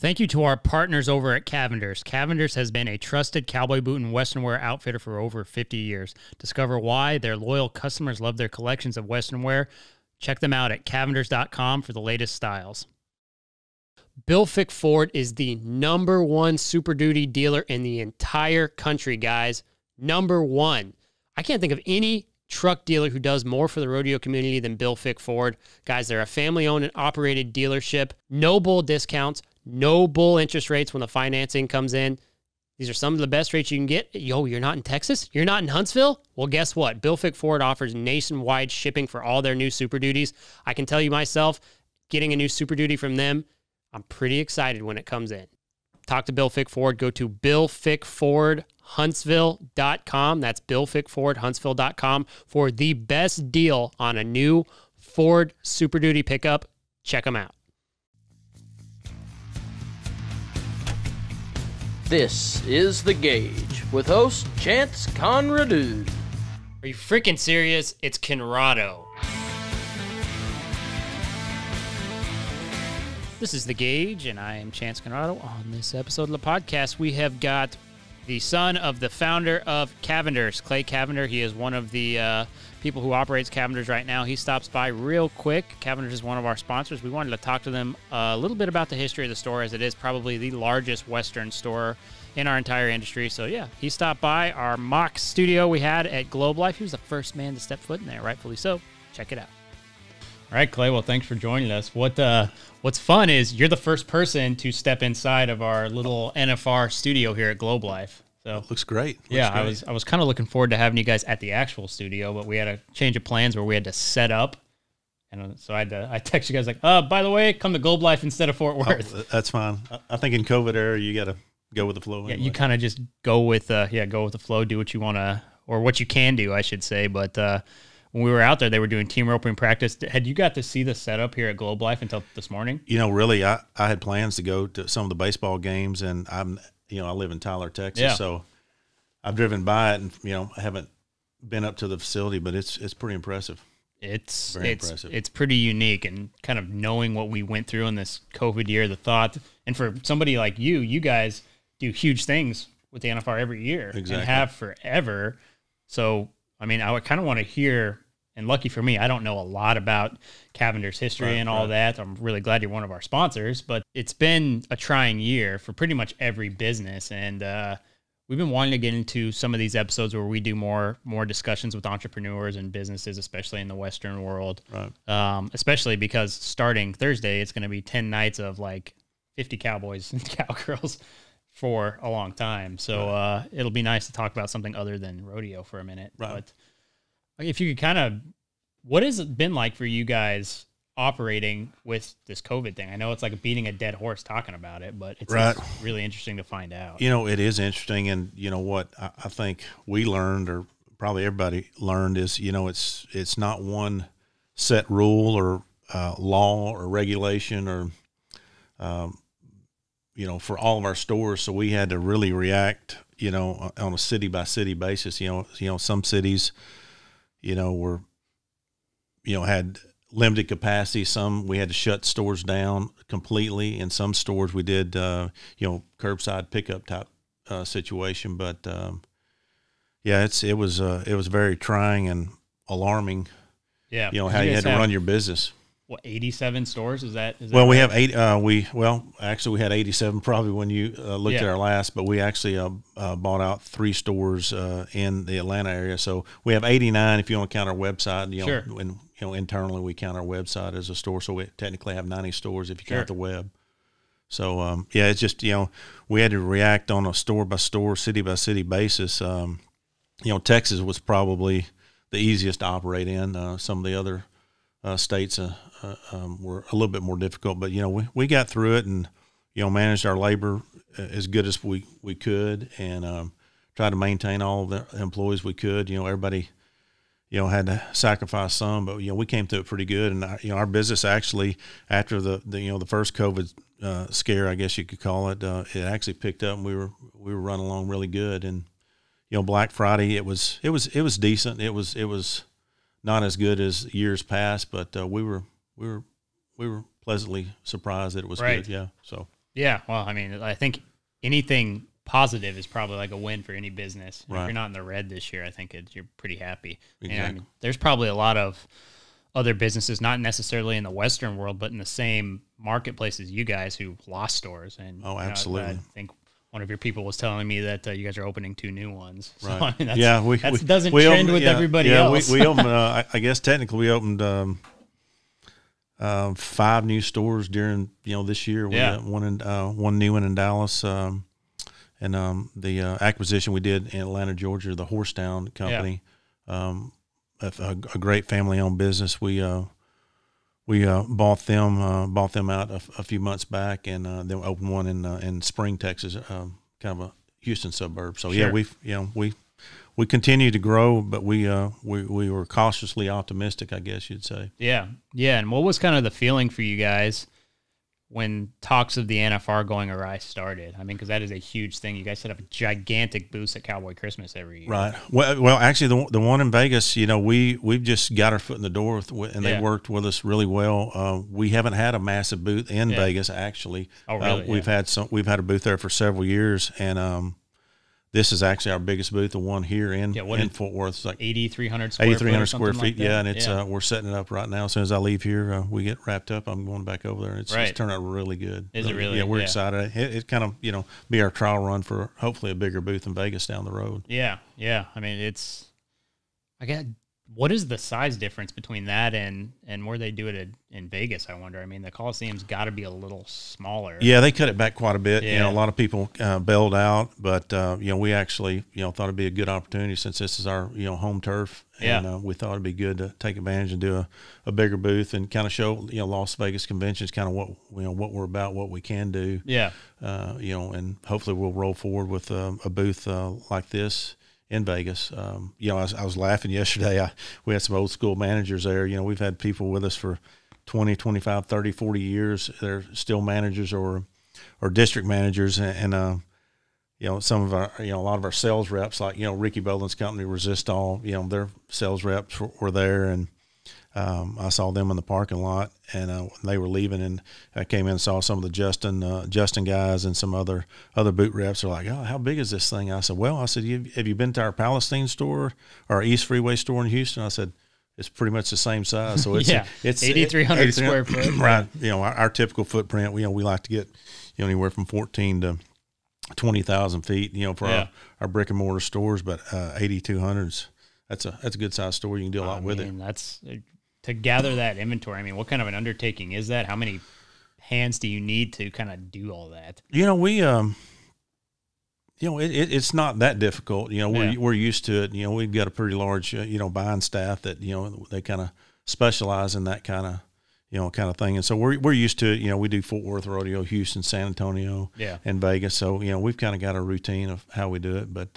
Thank you to our partners over at Cavenders. Cavenders has been a trusted cowboy boot and western wear outfitter for over 50 years. Discover why their loyal customers love their collections of western wear. Check them out at cavenders.com for the latest styles. Bill Fick Ford is the #1 Super Duty dealer in the entire country, guys. #1. I can't think of any truck dealer who does more for the rodeo community than Bill Fick Ford. Guys, they're a family-owned and operated dealership. No bull discounts. No bull interest rates when the financing comes in. These are some of the best rates you can get. Yo, you're not in Texas? You're not in Huntsville? Well, guess what? Bill Fick Ford offers nationwide shipping for all their new Super Duties. I can tell you myself, getting a new Super Duty from them, I'm pretty excited when it comes in. Talk to Bill Fick Ford. Go to BillFickFordHuntsville.com. That's BillFickFordHuntsville.com for the best deal on a new Ford Super Duty pickup. Check them out. This is The Gauge with host Chance Conradu. Are you freaking serious? It's Conrado. This is The Gauge, and I am Chance Conrado. On this episode of the podcast, we have got the son of the founder of Cavenders, Clay Cavender. He is one of the people who operates Cavenders right now. He stops by real quick. Cavenders is one of our sponsors. We wanted to talk to them a little bit about the history of the store, as it is probably the largest Western store in our entire industry. So, yeah, he stopped by our mock studio we had at Globe Life. He was the first man to step foot in there, rightfully so. Check it out. All right, Clay, well, thanks for joining us. What's fun is you're the first person to step inside of our little NFR studio here at Globe Life. So it looks great. I was kind of looking forward to having you guys at the actual studio, but we had a change of plans where we had to set up. And so I text you guys like, by the way, come to Globe Life instead of Fort Worth. Oh, that's fine. I think in COVID era, you got to go with the flow. Yeah, anyway. you kind of just go with the flow, do what you want to, or what you can do, I should say. But when we were out there, they were doing team roping practice. Had you got to see the setup here at Globe Life until this morning? You know, really, I had plans to go to some of the baseball games, and I live in Tyler, Texas, so I've driven by it, and I haven't been up to the facility, but it's pretty impressive. It's pretty unique, and kind of knowing what we went through in this COVID year, the thought, and for somebody like you guys do huge things with the NFR every year, exactly, and have forever. So, I mean, I would kind of want to hear. And lucky for me, I don't know a lot about Cavender's history and all that. I'm really glad you're one of our sponsors, but it's been a trying year for pretty much every business. And we've been wanting to get into some of these episodes where we do more discussions with entrepreneurs and businesses, especially in the Western world. Right. Especially because starting Thursday, it's going to be 10 nights of like 50 cowboys and cowgirls for a long time. So it'll be nice to talk about something other than rodeo for a minute. Right. But if you could kind of, what has it been like for you guys operating with this COVID thing? I know it's like beating a dead horse talking about it, but it's really interesting to find out. It is interesting. And you know what I think we learned, or probably everybody learned, is, it's not one set rule or law or regulation or, for all of our stores. So we had to really react, on a city by city basis. Some cities, were, had limited capacity. Some we had to shut stores down completely. In some stores we did, curbside pickup type situation. But it was very trying and alarming. Yeah, how you had to run your business. What, 87 stores? Is that well, we right? have we had 87 probably when you looked at our last, but we actually bought out 3 stores in the Atlanta area. So we have 89 if you want to count our website. Sure. And internally we count our website as a store, so we technically have 90 stores if you count the web. So it's just we had to react on a store by store, city by city basis. Texas was probably the easiest to operate in. Some of the other states were a little bit more difficult, but we got through it and managed our labor as good as we could, and tried to maintain all of the employees we could. Everybody had to sacrifice some, but we came through it pretty good. And our business actually, after the first COVID scare, I guess you could call it, it actually picked up, and we were running along really good. And Black Friday, it was decent. It was not as good as years past, but we were pleasantly surprised that it was good. Yeah. So Yeah. Well, I mean, I think anything positive is probably like a win for any business. Right. If you're not in the red this year, I think you're pretty happy. Exactly. And I mean, there's probably a lot of other businesses, not necessarily in the Western world, but in the same marketplace as you guys, who lost stores. And absolutely. I think one of your people was telling me that you guys are opening 2 new ones. So, Right. I mean, that doesn't trend with everybody else. We opened, I guess technically we opened 5 new stores during this year. We got one new one in Dallas, and the acquisition we did in Atlanta, Georgia, the Horstown company, a great family-owned business. We bought them out a few months back, and then opened one in Spring, Texas, kind of a Houston suburb. So Sure. we continue to grow, but we were cautiously optimistic, I guess you'd say. Yeah. Yeah. And what was kind of the feeling for you guys when talks of the NFR going awry started? I mean, because that is a huge thing. You guys set up a gigantic booth at Cowboy Christmas every year. Right. Well, actually, the one in Vegas, we've just got our foot in the door, and they worked with us really well. We haven't had a massive booth in Vegas, actually. Oh, really? We've had a booth there for several years, and this is actually our biggest booth, the one here in Fort Worth. It's like 8,300 square feet. 8,300 square feet, like that? And it's we're setting it up right now. As soon as I leave here, we get wrapped up. I'm going back over there. It's turned out really good. Is it really? Yeah, we're excited. It kind of be our trial run for hopefully a bigger booth in Vegas down the road. Yeah, yeah. I mean, what is the size difference between that and where they do it in Vegas, I wonder? I mean, the Coliseum's got to be a little smaller. Yeah, they cut it back quite a bit. Yeah. A lot of people bailed out, but we actually thought it'd be a good opportunity since this is our home turf, and we thought it'd be good to take advantage and do a bigger booth and kind of show Las Vegas conventions kind of what we're about, what we can do. Yeah. And hopefully we'll roll forward with a booth like this in Vegas. I was laughing yesterday. We had some old school managers there. We've had people with us for 20, 25, 30, 40 years. They're still managers or district managers. And some of our, a lot of our sales reps, like, Ricky Boland's company, Resistol, their sales reps were there. And I saw them in the parking lot, and they were leaving, and I came in and saw some of the Justin guys and some other boot reps. They're like, "Oh, how big is this thing?" I said, "Have you been to our Palestine store or our East Freeway store in Houston?" I said, "It's pretty much the same size." So it's 8,300 square foot. Right. Our typical footprint, we like to get anywhere from 14 to 20,000 feet, for our brick and mortar stores, but 8,200s. That's a good size store. You can do a lot with it. That's to gather that inventory. I mean, what kind of an undertaking is that? How many hands do you need to kind of do all that? It's not that difficult. We're used to it. We've got a pretty large, buying staff that, they kind of specialize in that kind of thing. And so we're used to it. We do Fort Worth Rodeo, Houston, San Antonio, and Vegas. So, we've kind of got a routine of how we do it, but,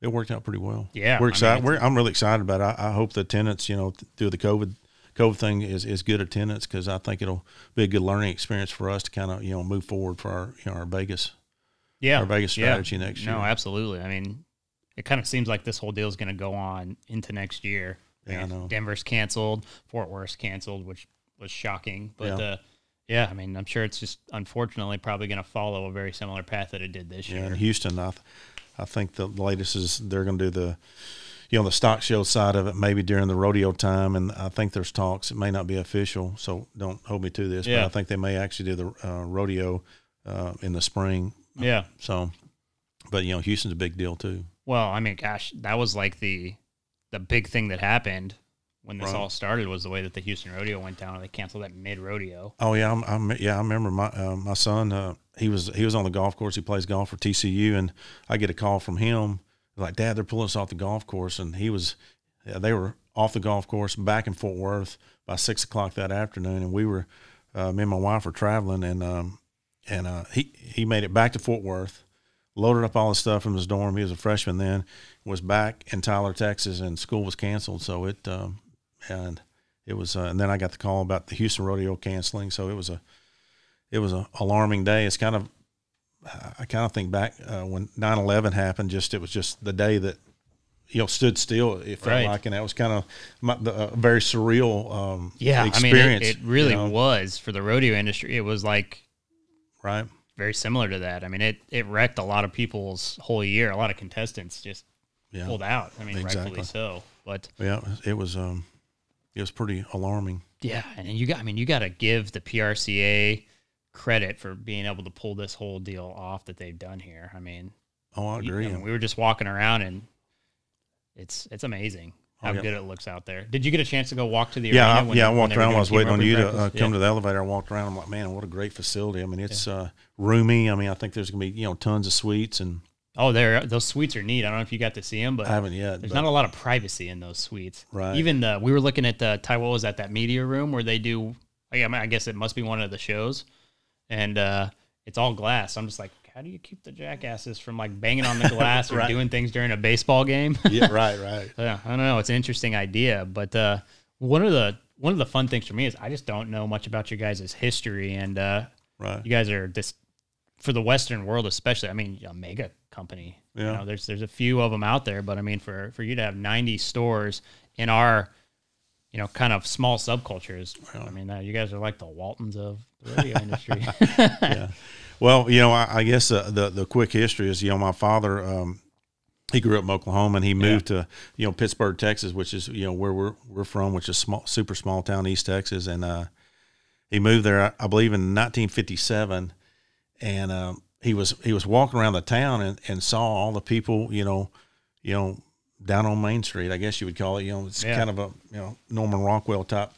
it worked out pretty well. Yeah, we're excited. I'm really excited about it. I hope the attendance, through the COVID thing is good attendance, because I think it'll be a good learning experience for us to kind of move forward for our Vegas, our Vegas strategy next year. No, absolutely. I mean, it kind of seems like this whole deal is going to go on into next year. Yeah, I know. Denver's canceled, Fort Worth's canceled, which was shocking, but I mean, I'm sure it's just unfortunately probably going to follow a very similar path that it did this year. In Houston, I think the latest is they're going to do the stock show side of it maybe during the rodeo time, and I think there's talks. It may not be official, so don't hold me to this, but I think they may actually do the rodeo in the spring. Yeah. So, but Houston's a big deal too. Well, I mean, gosh, that was like the big thing that happened when this all started, was the way that the Houston rodeo went down, and they canceled that mid rodeo. Oh yeah, I remember my son. He was on the golf course. He plays golf for TCU, and I get a call from him like, "Dad, they're pulling us off the golf course," and they were off the golf course back in Fort Worth by 6 o'clock that afternoon, and we were me and my wife were traveling, and he made it back to Fort Worth, loaded up all the stuff from his dorm. He was a freshman then, was back in Tyler, Texas, and school was canceled. So it was, and then I got the call about the Houston rodeo canceling. So it was a alarming day. It's kind of, I kind of think back when 9/11 happened. It was just the day that stood still. It felt like, and that was kind of a very surreal experience. I mean, it really was for the rodeo industry. It was like Right. very similar to that. I mean, it wrecked a lot of people's whole year. A lot of contestants just pulled out. I mean, rightfully so. But yeah, it was pretty alarming. Yeah, and you got to give the PRCA credit for being able to pull this whole deal off that they've done here. I mean, I agree. We were just walking around, and it's amazing how good it looks out there. Did you get a chance to go walk to the arena? I walked around. I was waiting on you to come to the elevator. I walked around. I'm like, man, what a great facility. I mean, it's roomy. I mean, I think there's going to be tons of suites and. Oh, those suites are neat. I don't know if you got to see them, but I haven't yet. There's not a lot of privacy in those suites. Right. Even we were looking at what was that media room where they do. I guess it must be one of the shows, and it's all glass. I'm just like, how do you keep the jackasses from like banging on the glass or doing things during a baseball game? Yeah, right. Yeah, I don't know. It's an interesting idea, but one of the fun things for me is I just don't know much about your guys' history, and you guys are this for the Western world, especially. I mean, a mega company. Yeah. There's a few of them out there, but I mean, for you to have 90 stores in our kind of small subcultures. I mean, you guys are like the Waltons of the radio industry. Yeah. Well, I guess the quick history is, my father, he grew up in Oklahoma, and he moved to, Pittsburgh, Texas, which is, where we're from, which is super small town, East Texas. And he moved there, I believe, in 1957. And he was walking around the town and saw all the people, down on Main Street, I guess you would call it. It's kind of a Norman Rockwell type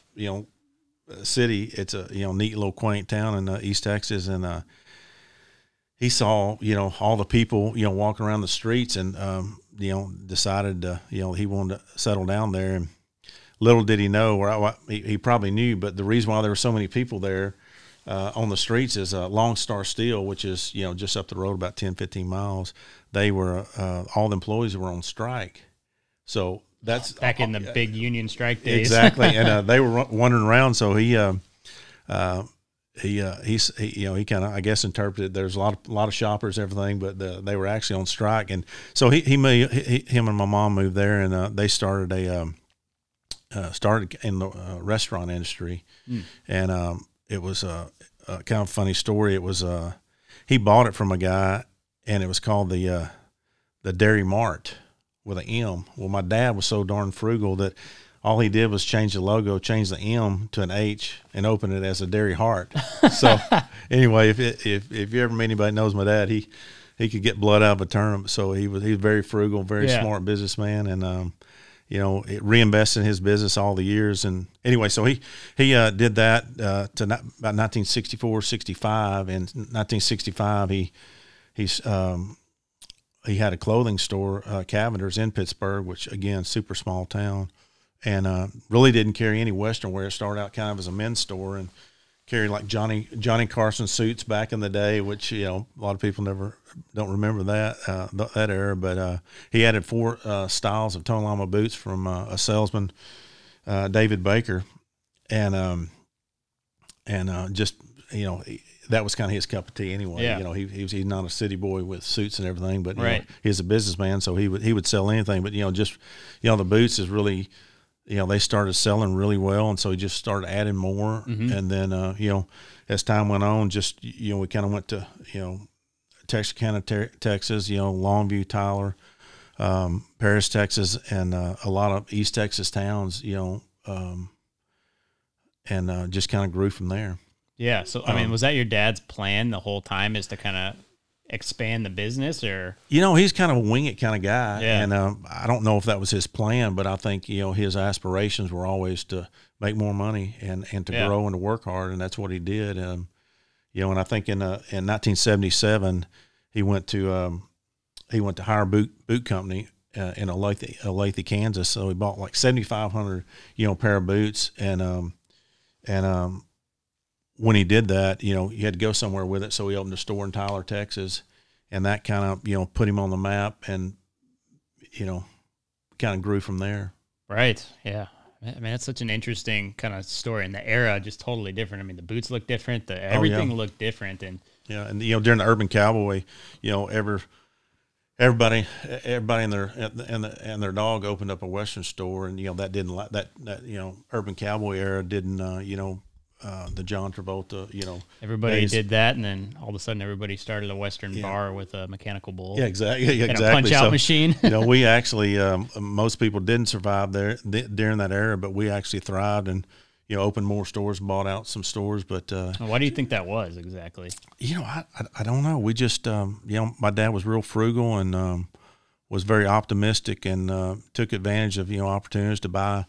city. It's a neat little quaint town in East Texas, and he saw all the people walking around the streets, and decided he wanted to settle down there. And little did he know, or he probably knew, but the reason why there were so many people there on the streets is Long Star Steel, which is just up the road about 10-15 miles. They were all the employees were on strike. So that's back in the big union strike days. Exactly, and they were wandering around. So he kind of, I guess, interpreted there's a lot of shoppers, everything, but they were actually on strike. And so him and my mom moved there, and they started started in the restaurant industry, and it was a kind of funny story. It was he bought it from a guy, and it was called the Dairy Mart with an M. Well, my dad was so darn frugal that all he did was change the logo, change the M to an H, and open it as a Dairy Heart. So anyway, if you ever meet anybody who knows my dad, he could get blood out of a turnip. So he was very frugal, very smart businessman, and it reinvested in his business all the years. And anyway, so he did that to about 1964, 65. In 1965, he had a clothing store, Cavenders, in Pittsburgh, which, again, super small town, and really didn't carry any Western wear. It started out kind of as a men's store and carried like Johnny Carson suits back in the day, which, a lot of people don't remember that era. But he added 4 styles of Tone Lama boots from a salesman, David Baker, and just, that was kind of his cup of tea anyway. Yeah. He's not a city boy with suits and everything, but he's a businessman, so he would sell anything. But just the boots is really, they started selling really well, and so he just started adding more. And then as time went on, just we kind of went to Texarkana, Texas, Longview, Tyler, Paris, Texas, and a lot of East Texas towns, and just kind of grew from there. Yeah. So, I mean, was that your dad's plan the whole time, is to kind of expand the business, or? He's kind of a wing it kind of guy. Yeah. And I don't know if that was his plan, but I think, his aspirations were always to make more money and to grow and to work hard. And that's what he did. And I think in 1977, he went to hire boot company in Olathe, Kansas. So he bought like 7,500, pair of boots. And when he did that, he had to go somewhere with it. So he opened a store in Tyler, Texas, and that kind of, put him on the map, and, kind of grew from there. Right. Yeah. I mean, that's such an interesting kind of story, and the era just totally different. I mean, the boots look different, everything looked different. And during the Urban Cowboy, everybody and their dog opened up a Western store, and, that didn't like that Urban Cowboy era didn't, the John Travolta, Everybody did that, and then all of a sudden everybody started a Western bar with a mechanical bull. Yeah, exactly. Yeah, and exactly. a punch-out machine. We actually, most people didn't survive there during that era, but we actually thrived and, opened more stores, bought out some stores. But why do you think that was exactly? I don't know. We just, my dad was real frugal and was very optimistic and took advantage of, opportunities to buy,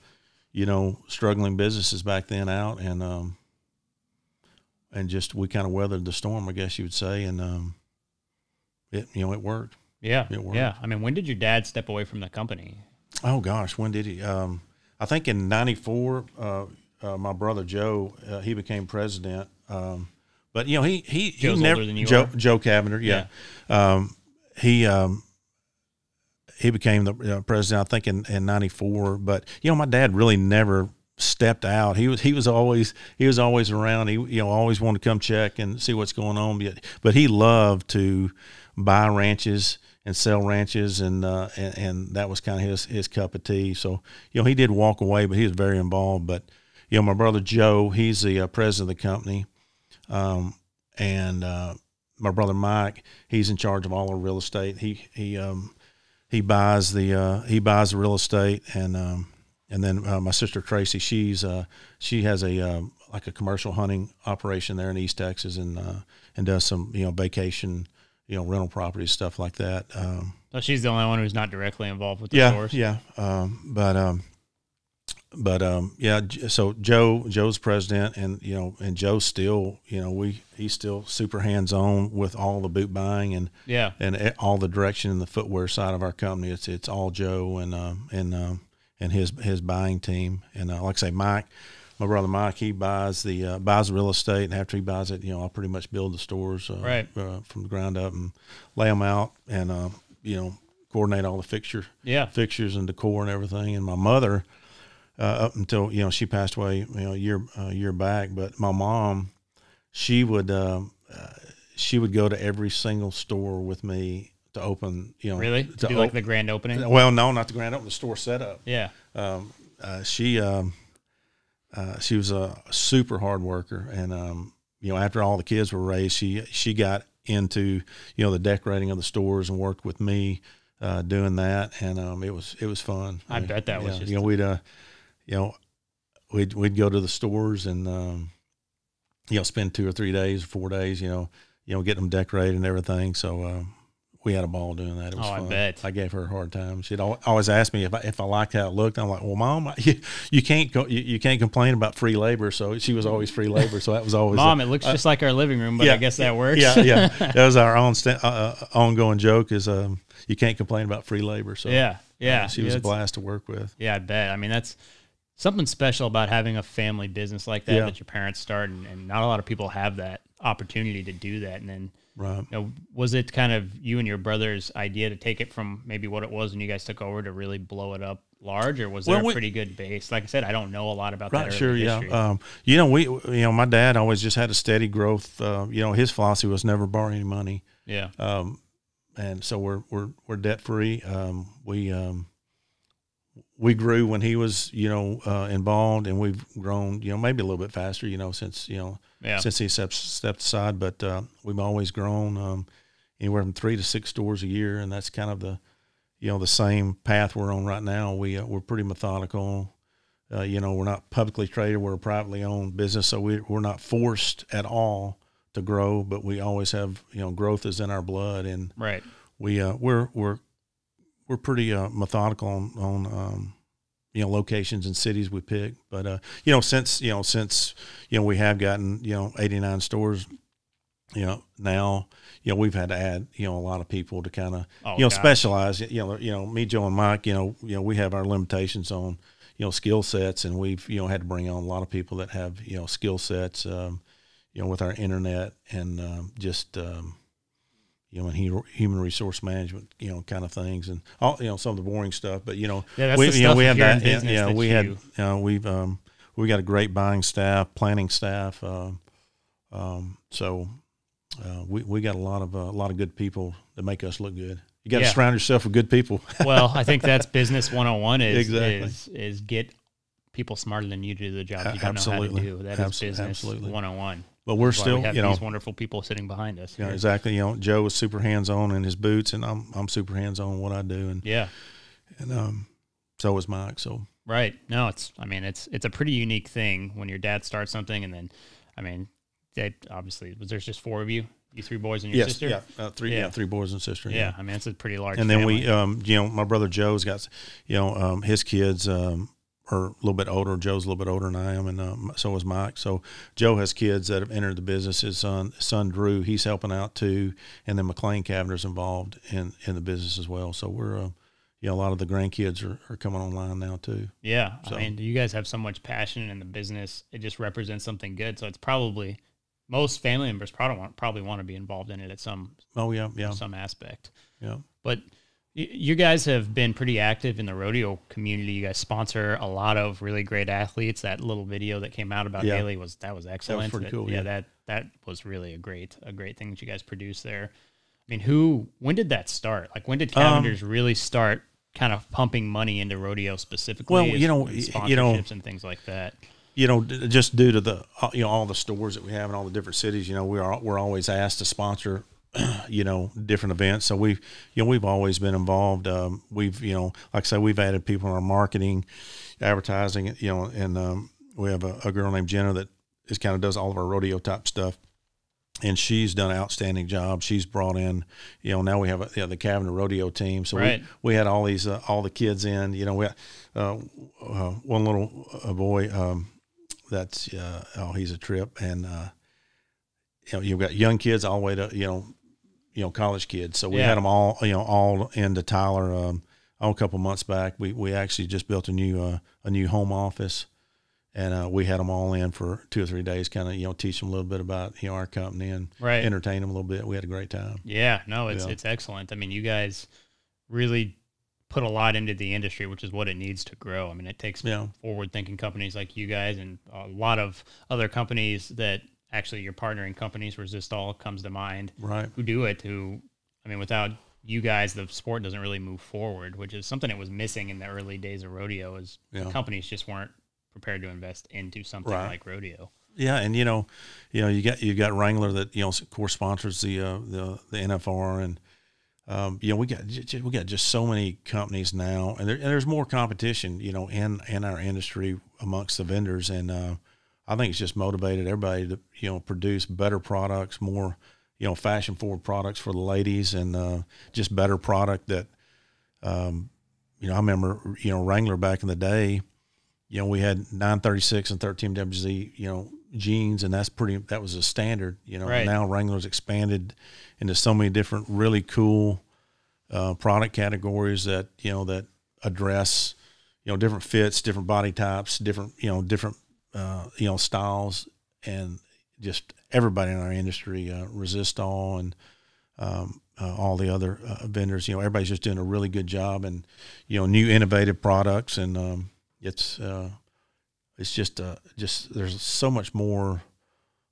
struggling businesses back then out, and just we kind of weathered the storm, I guess you would say, and it worked. Yeah, it worked. Yeah. I mean, when did your dad step away from the company? Oh gosh, when did he? I think in '94. My brother Joe, he became president. But he never older than you Joe Cavender. Yeah. He became the president, I think, in '94. But my dad really never stepped out. He was always around. He always wanted to come check and see what's going on. But he loved to buy ranches and sell ranches, and that was kind of his cup of tea. So he did walk away, but he was very involved. But my brother Joe, he's the president of the company, and my brother Mike, he's in charge of all our real estate. He buys the real estate, and then my sister Tracy, she has a commercial hunting operation there in East Texas, and does some vacation rental properties, stuff like that. So she's the only one who's not directly involved with the stores. Yeah. So Joe's president, and Joe still, he's still super hands-on with all the boot buying and all the direction in the footwear side of our company. It's all Joe and his buying team. And like I say, Mike, my brother Mike, he buys the real estate, and after he buys it, I'll pretty much build the stores from the ground up and lay them out, and coordinate all the fixtures and decor and everything. And my mother, up until she passed away a year back, but my mom, she would go to every single store with me to open. Really? To do like the grand opening? Well, no, not the grand opening. The store setup. Yeah. She was a super hard worker, and after all the kids were raised, she got into the decorating of the stores and worked with me doing that, and it was fun. I bet that was just we'd go to the stores and spend 2 or 3 days, 4 days, get them decorated and everything. So we had a ball doing that. It was fun. I bet. I gave her a hard time. She'd always ask me if I liked how it looked. I'm like, well, Mom, you can't complain about free labor. So she was always free labor. So that was always Mom. It looks just like our living room, but I guess that works. Yeah. That was our ongoing joke is you can't complain about free labor. So she was a blast to work with. Yeah, I bet. I mean, that's something special about having a family business like that your parents start, and not a lot of people have that opportunity to do that. And then, was it kind of you and your brother's idea to take it from maybe what it was when you guys took over to really blow it up large, or was there a pretty good base? Like I said, I don't know a lot about that early history. My dad always just had a steady growth. His philosophy was never borrow any money. Yeah. And so we're debt free. We grew when he was, involved, and we've grown, maybe a little bit faster, since he stepped aside. But we've always grown anywhere from 3 to 6 stores a year, and that's kind of the same path we're on right now. We're pretty methodical. We're not publicly traded. We're a privately owned business, so we're not forced at all to grow. But we always have, growth is in our blood, and we're pretty methodical on locations and cities we pick. But since we have gotten 89 stores, now we've had to add a lot of people to kind of specialize. Me, Joe, and Mike, we have our limitations on skill sets, and we've had to bring on a lot of people that have skill sets with our internet and and human resource management, kind of things, and all, some of the boring stuff. But we have that. We've got a great buying staff, planning staff. So we got a lot of good people that make us look good. You got to surround yourself with good people. Well, I think that's business 101 is get people smarter than you to do the job you don't know how to do. That is business 101. But we're still, we have these wonderful people sitting behind us. Yeah, exactly. Joe is super hands-on in his boots, and I'm super hands-on in what I do. And so is Mike. So right. No, it's a pretty unique thing when your dad starts something, and then, obviously, there's just 4 of you? You 3 boys and your sister? Yeah, 3 boys and sister. Yeah, it's a pretty large and then family. we, my brother Joe's got, his kids are a little bit older. Joe's a little bit older than I am, and so is Mike. So Joe has kids that have entered the business. His son Drew, he's helping out too, and then McLean Cavender's involved in the business as well. So we're, a lot of the grandkids are coming online now too. Yeah, so. You guys have so much passion in the business. It just represents something good. So it's probably most family members probably want to be involved in it at some some aspect. Yeah, but you guys have been pretty active in the rodeo community. You guys sponsor a lot of really great athletes. That little video that came out about Haley was excellent. That was pretty cool. Yeah, that was really a great thing that you guys produced there. When did that start? Like, when did Cavenders really start kind of pumping money into rodeo specifically? Well, sponsorships and things like that. Just due to the all the stores that we have in all the different cities, we're always asked to sponsor different events. So we've always been involved. We've, like I say, we've added people in our marketing, advertising, and we have a girl named Jenna that is kind of does all of our rodeo type stuff. And she's done an outstanding job. She's brought in, now we have the Cavender rodeo team. So we had all these, all the kids in, we had one little boy that's, he's a trip. And, you've got young kids all the way to, college kids. So we had them all, all into Tyler. A couple months back, we actually just built a new home office, and we had them all in for 2 or 3 days, kind of teach them a little bit about our company and entertain them a little bit. We had a great time. Yeah, no, it's excellent. You guys really put a lot into the industry, which is what it needs to grow. It takes forward-thinking companies like you guys and a lot of other companies that. Actually, your partnering companies, Resist All comes to mind, right? Who do it? Without you guys, the sport doesn't really move forward, which is something that was missing in the early days of rodeo. Is the companies just weren't prepared to invest into something like rodeo. Yeah, and you've got Wrangler that of course sponsors the NFR, and we got just so many companies now, and there's more competition in our industry amongst the vendors, and I think it's just motivated everybody to, produce better products, more, fashion forward products for the ladies, and just better product that, I remember, Wrangler back in the day, we had 936 and 13WZ, jeans, and that was a standard, Right. Now Wrangler's expanded into so many different really cool product categories that, that address, different fits, different body types, different styles, and just everybody in our industry, Resist All and all the other vendors, everybody's just doing a really good job, and new innovative products, and it's just there's so much more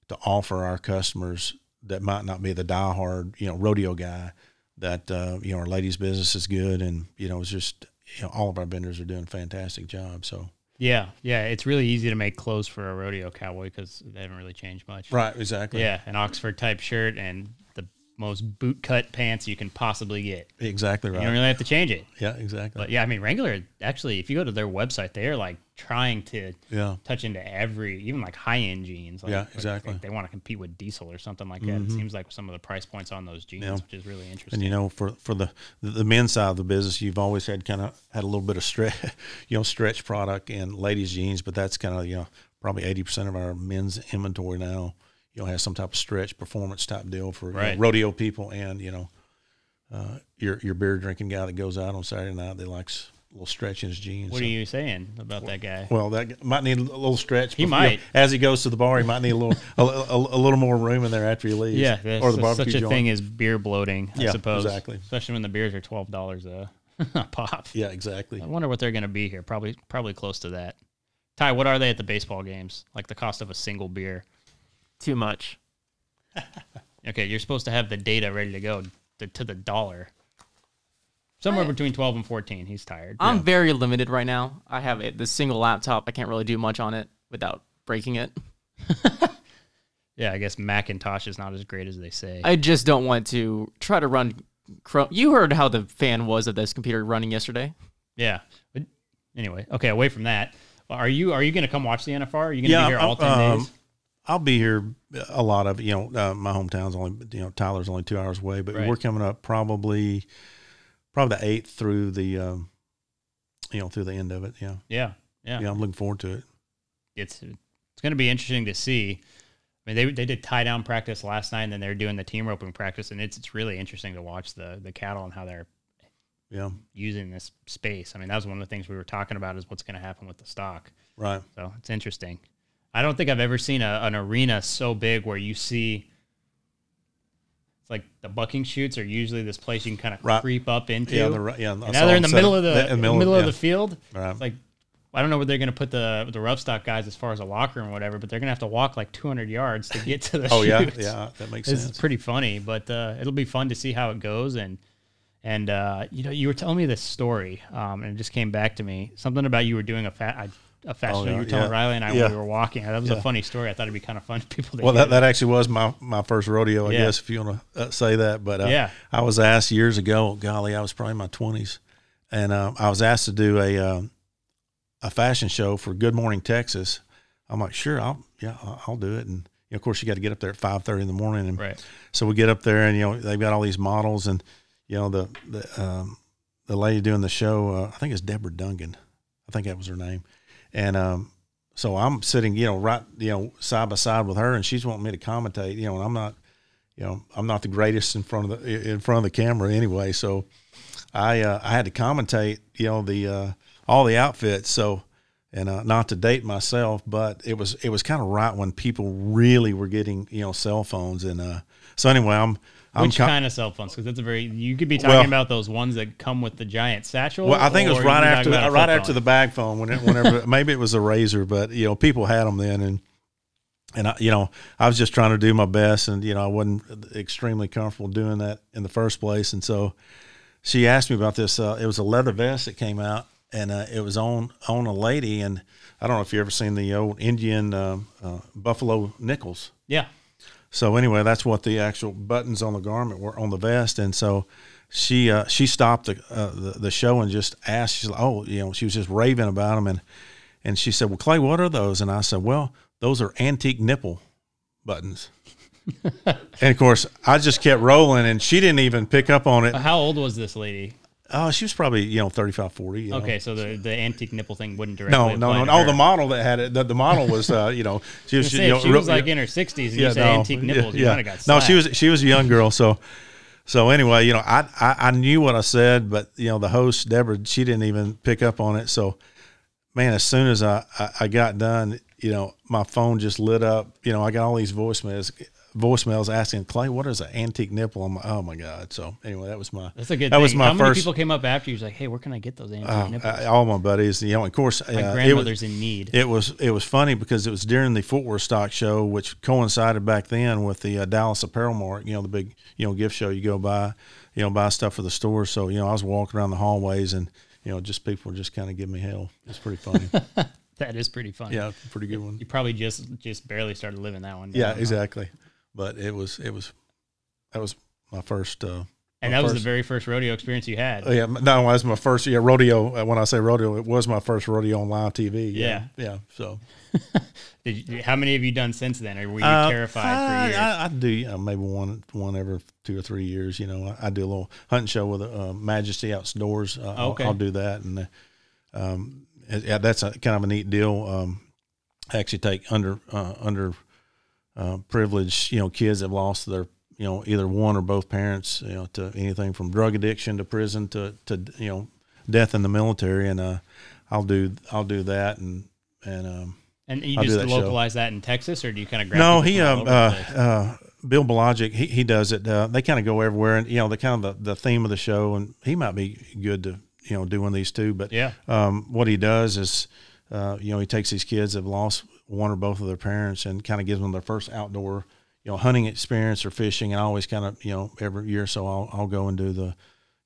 to offer our customers that might not be the diehard rodeo guy. That our ladies' business is good, and it's just all of our vendors are doing a fantastic job. So. Yeah, it's really easy to make clothes for a rodeo cowboy because they haven't really changed much. Right, exactly. Yeah, an Oxford type shirt and the most boot cut pants you can possibly get. Exactly right. You don't really have to change it. Yeah, exactly. But yeah, Wrangler, actually, if you go to their website, they are like trying to touch into even like high end jeans. Like, exactly. Like they want to compete with Diesel or something like that. It seems like some of the price points on those jeans, which is really interesting. And for the men's side of the business, you've always had a little bit of stretch product and ladies jeans, but that's kind of probably 80% of our men's inventory now. Has some type of stretch performance type deal for rodeo people, and your beer drinking guy that goes out on Saturday night that likes a little stretch in his jeans. What are you saying about that guy? Well, that might need a little stretch. He might, as he goes to the bar, he might need a little more room in there after he leaves. Yeah, or the barbecue such a joint. thing as beer bloating. I suppose, exactly. Especially when the beers are $12 a pop. Yeah, exactly. I wonder what they're going to be here. Probably close to that. Ty, what are they at the baseball games? Like the cost of a single beer? Too much. Okay, you're supposed to have the data ready to go to the dollar. Somewhere between 12 and 14. He's tired. I'm very limited right now. I have this single laptop. I can't really do much on it without breaking it. Yeah, I guess Macintosh is not as great as they say. I just don't want to try to run Chrome. You heard how the fan was of this computer running yesterday. Yeah. But anyway, okay, away from that. Are you going to come watch the NFR? Are you going to be here all 10 days? I'll be here a lot of, my hometown's only, Tyler's only 2 hours away, but we're coming up probably the 8th through the, through the end of it. Yeah. Yeah. Yeah. I'm looking forward to it. It's going to be interesting to see. I mean, they did tie down practice last night, and then they're doing the team roping practice, and it's really interesting to watch the cattle and how they're using this space. I mean, that was one of the things we were talking about is what's going to happen with the stock. Right. So it's interesting. I don't think I've ever seen an arena so big where you see it's like the bucking chutes are usually this place you can kind of creep up into. Yeah, and now they're in the middle of the field. Right. It's like I don't know where they're going to put the rough stock guys as far as a locker room or whatever, but they're going to have to walk like 200 yards to get to the chutes. Yeah, that makes sense. It's pretty funny, but it'll be fun to see how it goes. And you were telling me this story, and it just came back to me. Something about you were doing a fashion show. You were telling Riley and I when we were walking. That was a funny story. I thought it'd be kind of fun for people to hear. That actually was my first rodeo, I guess, if you want to say that. But I was asked years ago, golly, I was probably in my 20s, and I was asked to do a fashion show for Good Morning Texas. I'm like, sure, I'll do it. And of course, you got to get up there at 5:30 in the morning, and so we get up there, and they've got all these models, and the lady doing the show, I think it's Deborah Dungan, I think that was her name, and so I'm sitting, right, side by side with her, and she's wanting me to commentate, and I'm not the greatest in front of the camera anyway, so I had to commentate, all the outfits. So, and not to date myself, but it was kind of right when people really were getting cell phones, and so anyway, Which kind of cell phones? Because you could be talking about those ones that come with the giant satchel. Well, I think it was right after the bag phone, whenever maybe it was a Razor, but people had them then, and I was just trying to do my best, and I wasn't extremely comfortable doing that in the first place, and so she asked me about this. It was a leather vest that came out, and it was on a lady, and I don't know if you ever seen the old Indian buffalo nickels. Yeah. So anyway, that's what the actual buttons on the garment were on the vest, and so she stopped the show and just asked. She's like, she was just raving about them, and she said, "Well, Clay, what are those?" And I said, "Well, those are antique nipple buttons." And of course, I just kept rolling, and she didn't even pick up on it. How old was this lady? Oh, she was probably 35, 40. Okay, so the antique nipple thing wouldn't directly No. Oh, the model that had it. The model was she was she was like in her 60s, and you said antique nipples. You might have got slapped. No, she was a young girl. So anyway, I knew what I said, but the host Deborah, she didn't even pick up on it. So man, as soon as I got done, my phone just lit up. I got all these voicemails asking, Clay, what is an antique nipple? I'm like, oh my God. So anyway, that's a good thing. Was my How many people came up after you? Was like, hey, where can I get those antique nipples? All my buddies, of course, my grandmother's in need. It was funny because it was during the footwear stock show, which coincided back then with the Dallas Apparel Mart, the big, gift show you go buy, buy stuff for the store. So, I was walking around the hallways and, just people were just kind of giving me hell. It's pretty funny. That is pretty funny. Yeah, pretty good one. You probably just barely started living that one. Yeah, exactly. But that was my first. And that was the very first rodeo experience you had. Yeah, no, it was my first rodeo. When I say rodeo, it was my first rodeo on live TV. Yeah. So, how many have you done since then, or were you terrified for years? I do maybe one every 2 or 3 years. I do a little hunting show with Majesty Outdoors. Okay. I'll do that, and that's kind of a neat deal. I actually take under privileged, kids that have lost their, either one or both parents, to anything from drug addiction to prison to death in the military, and I'll do that, and you just localize that in Texas, or do you kind of grab? No, Bill Belagic, he does it. They kind of go everywhere, and the kind of the theme of the show, and he might be good to do one of these too. But what he does is, he takes these kids that have lost one or both of their parents and kind of gives them their first outdoor, hunting experience or fishing. And I always kind of, every year or so I'll go and do the,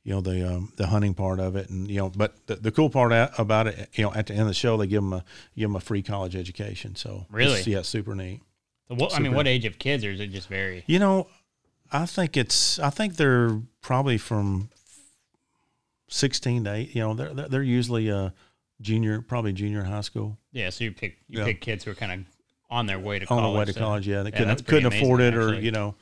the hunting part of it, and but the cool part about it, at the end of the show, they give them a free college education. So really, it's super neat. So what age of kids, or is it just vary? I think they're probably from 16 to 8. They're usually probably junior high school. Yeah, so you pick kids who are kind of on their way to college. On the way to college, yeah. They that's couldn't pretty afford it, amazing, or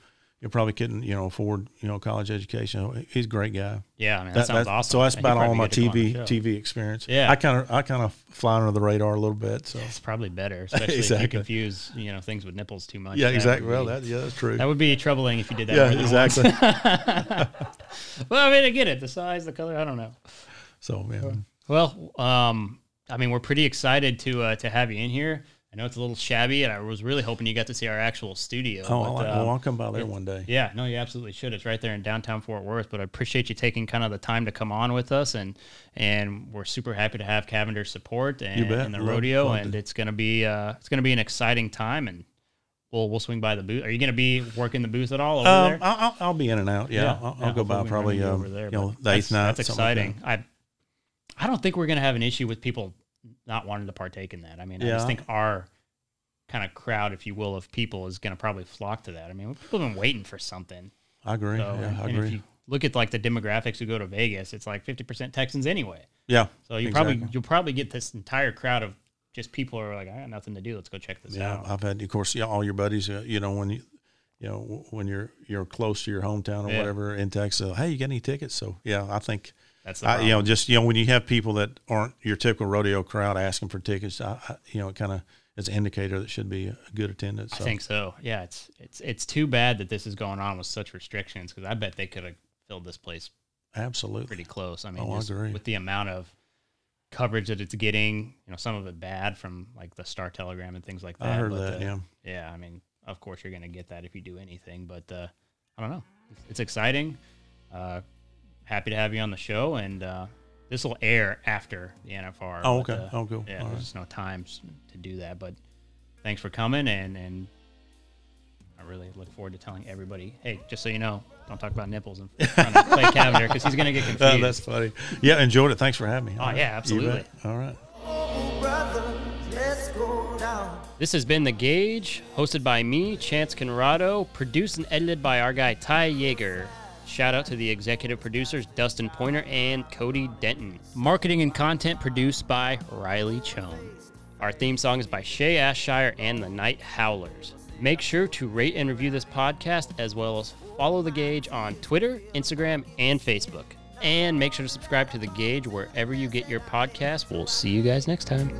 you probably couldn't afford college education. He's a great guy. Yeah, I mean, that sounds awesome. So that's about all my TV TV experience. Yeah, I kind of fly under the radar a little bit. So it's probably better, especially if you confuse things with nipples too much. Yeah, exactly. That's true. That would be troubling if you did that. Yeah, exactly. Well, I mean, I get it. The size, the color, I don't know. So yeah. Well, I mean, we're pretty excited to have you in here. I know it's a little shabby, and I was really hoping you got to see our actual studio. I'll come by there one day. Yeah, no, you absolutely should. It's right there in downtown Fort Worth. But I appreciate you taking kind of the time to come on with us, and we're super happy to have Cavender's support and the rodeo, and it's gonna be an exciting time, and we'll swing by the booth. Are you gonna be working the booth at all over there? I'll be in and out. Yeah, I'll go by probably over there. The 8th night. That's exciting. Like that. I don't think we're gonna have an issue with people not wanting to partake in that. I mean, I just think our kind of crowd, if you will, of people is going to probably flock to that. I mean, people have been waiting for something. I agree. I agree. If you look at like the demographics who go to Vegas, it's like 50% Texans anyway. Yeah. So you'll probably get this entire crowd of just people who are like, I got nothing to do. Let's go check this out. I've had, of course, all your buddies. When when you're close to your hometown or whatever in Texas, hey, you got any tickets? So I think. That's when you have people that aren't your typical rodeo crowd asking for tickets, it kind of is an indicator that should be a good attendance. So. I think so. Yeah, it's too bad that this is going on with such restrictions, because I bet they could have filled this place absolutely pretty close. I mean, I agree. With the amount of coverage that it's getting, some of it bad from like the Star Telegram and things like that. I heard that. Yeah. Yeah. I mean, of course you're going to get that if you do anything, but I don't know. It's exciting. Happy to have you on the show, and this will air after the NFR. Oh, okay. Cool. Yeah, there's no times to do that, but thanks for coming, and I really look forward to telling everybody, hey, just so you know, don't talk about nipples in front of Clay Cavender, because he's going to get confused. That's funny. Yeah, enjoyed it. Thanks for having me. Oh, yeah, absolutely. All right. This has been The Gauge, hosted by me, Chance Conrado, produced and edited by our guy, Ty Yeager. Shout out to the executive producers, Dustin Pointer and Cody Denton. Marketing and content produced by Riley Chone. Our theme song is by Shay Ashshire and the Night Howlers. Make sure to rate and review this podcast, as well as follow The Gauge on Twitter, Instagram, and Facebook. And make sure to subscribe to The Gauge wherever you get your podcasts. We'll see you guys next time.